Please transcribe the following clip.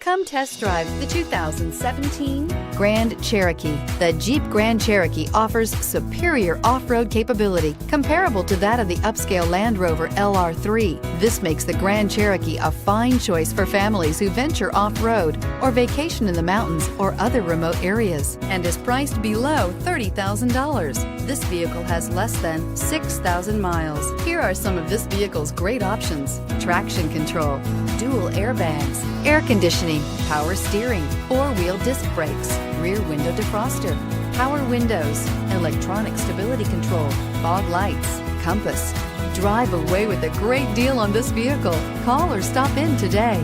Come test drive the 2017 Grand Cherokee. The Jeep Grand Cherokee offers superior off-road capability comparable to that of the upscale Land Rover LR3. This makes the Grand Cherokee a fine choice for families who venture off-road or vacation in the mountains or other remote areas, and is priced below $30,000. This vehicle has less than 6,000 miles. Here are some of this vehicle's great options: traction control, dual airbags, air conditioning, power steering, four-wheel disc brakes, rear window defroster, power windows, electronic stability control, fog lights, compass. Drive away with a great deal on this vehicle. Call or stop in today.